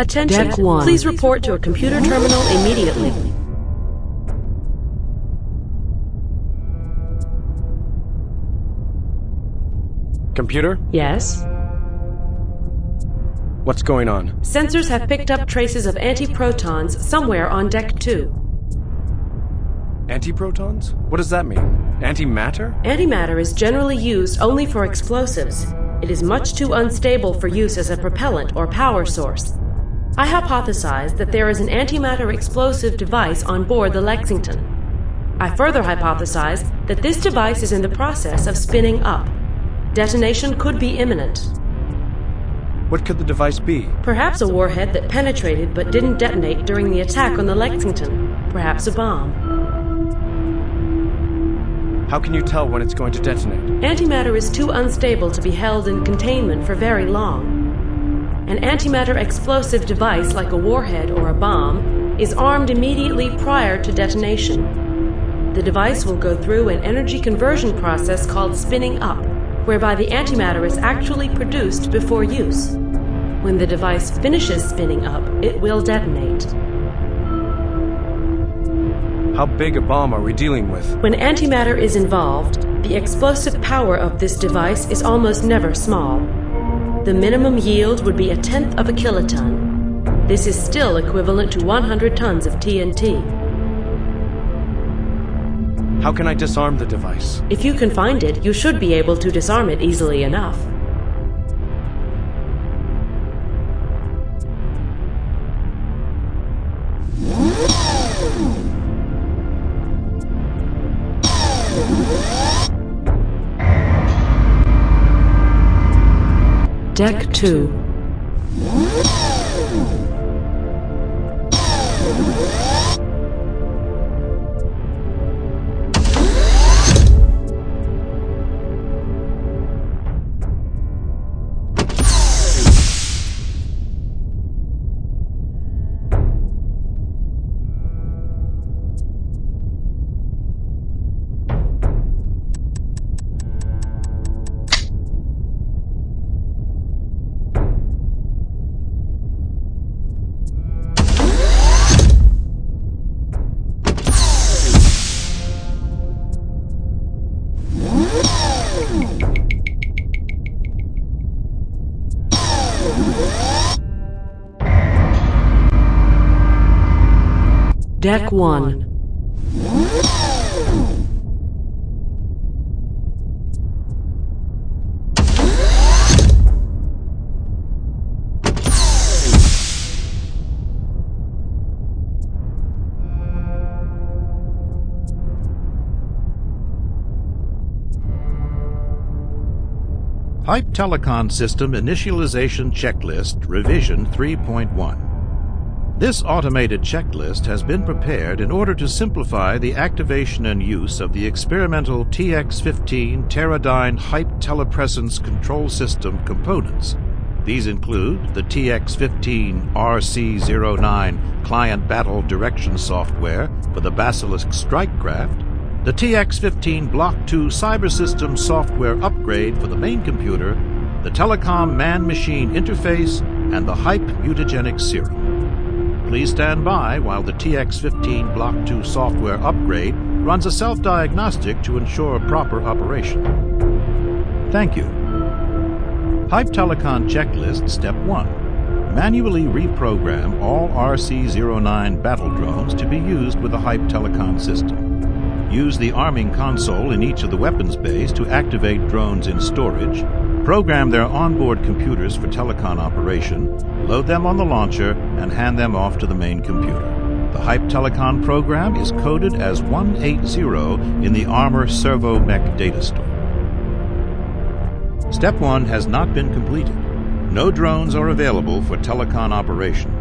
Attention, Deck 1. Please report to a computer terminal immediately. Computer? Yes? What's going on? Sensors have picked up traces of antiprotons somewhere on Deck 2. Antiprotons? What does that mean? Antimatter? Antimatter is generally used only for explosives. It is much too unstable for use as a propellant or power source. I hypothesize that there is an antimatter explosive device on board the Lexington. I further hypothesize that this device is in the process of spinning up. Detonation could be imminent. What could the device be? Perhaps a warhead that penetrated but didn't detonate during the attack on the Lexington. Perhaps a bomb. How can you tell when it's going to detonate? Antimatter is too unstable to be held in containment for very long. An antimatter explosive device like a warhead or a bomb is armed immediately prior to detonation. The device will go through an energy conversion process called spinning up, whereby the antimatter is actually produced before use. When the device finishes spinning up, it will detonate. How big a bomb are we dealing with? When antimatter is involved, the explosive power of this device is almost never small. The minimum yield would be 1/10 of a kiloton. This is still equivalent to 100 tons of TNT. How can I disarm the device? If you can find it, you should be able to disarm it easily enough. Deck 2. Deck 1. Hype Telecom System Initialization Checklist Revision 3.1. This automated checklist has been prepared in order to simplify the activation and use of the experimental TX-15 Teradyne Hype Telepresence Control System components. These include the TX-15 RC09 Client Battle Direction Software for the Basilisk Strike Craft, the TX-15 Block 2 Cyber System Software Upgrade for the main computer, the Telecom Man-Machine Interface, and the Hype Mutagenic Serum. Please stand by while the TX-15 Block 2 software upgrade runs a self-diagnostic to ensure proper operation. Thank you. Hype Telecom Checklist Step 1. Manually reprogram all RC09 battle drones to be used with the Hype Telecom system. Use the arming console in each of the weapons bays to activate drones in storage, program their onboard computers for telecom operation, load them on the launcher, and hand them off to the main computer. The Hype Telecom program is coded as 180 in the Armor Servo Mech data store. Step 1 has not been completed. No drones are available for telecom operation.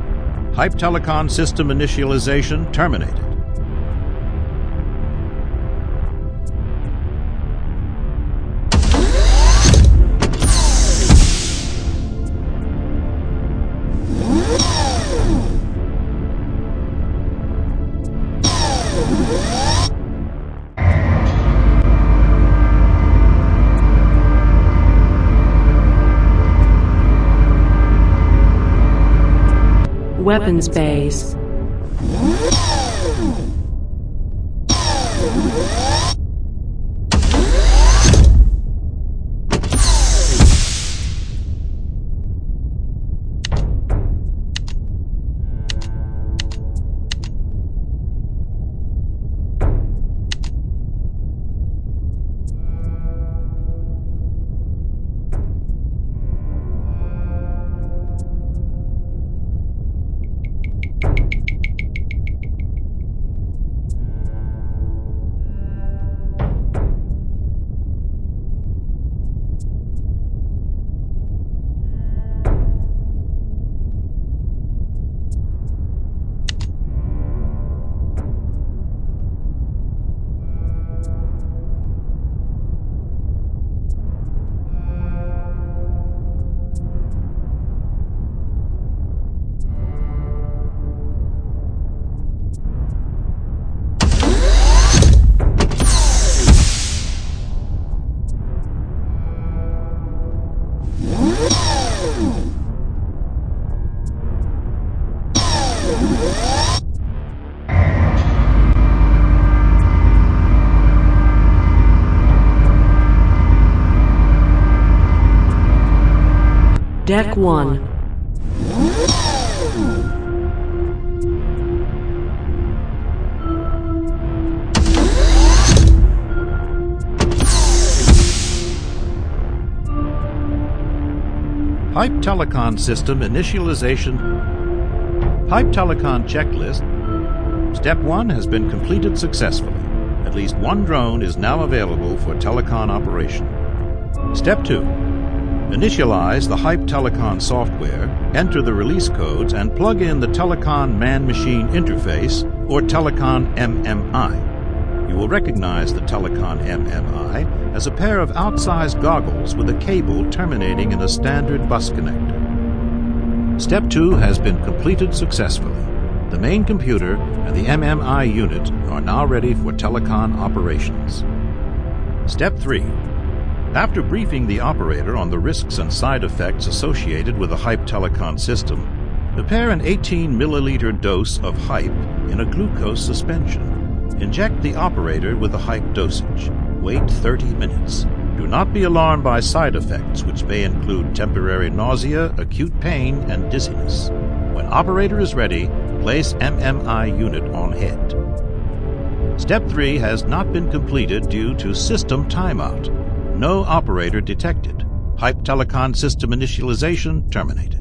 Hype Telecom system initialization terminated. weapons bays. Deck 1. Hype Telecon System Initialization. Hype Telecon Checklist. Step 1 has been completed successfully. At least one drone is now available for telecon operation. Step 2. Initialize the Hype Telecon software, enter the release codes, and plug in the Telecon Man-Machine Interface, or Telecon MMI. You will recognize the Telecon MMI as a pair of outsized goggles with a cable terminating in a standard bus connector. Step 2 has been completed successfully. The main computer and the MMI unit are now ready for telecon operations. Step 3. After briefing the operator on the risks and side effects associated with the Hype Telecon system, prepare an 18 milliliter dose of Hype in a glucose suspension. Inject the operator with the Hype dosage. Wait 30 minutes. Do not be alarmed by side effects, which may include temporary nausea, acute pain, and dizziness. When operator is ready, place MMI unit on head. Step 3 has not been completed due to system timeout. No operator detected. Hype Telecon system initialization terminated.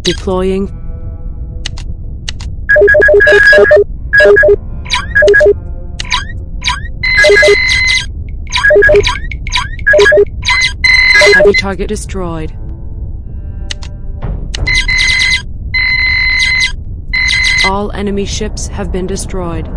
Deploying. Heavy target destroyed. All enemy ships have been destroyed.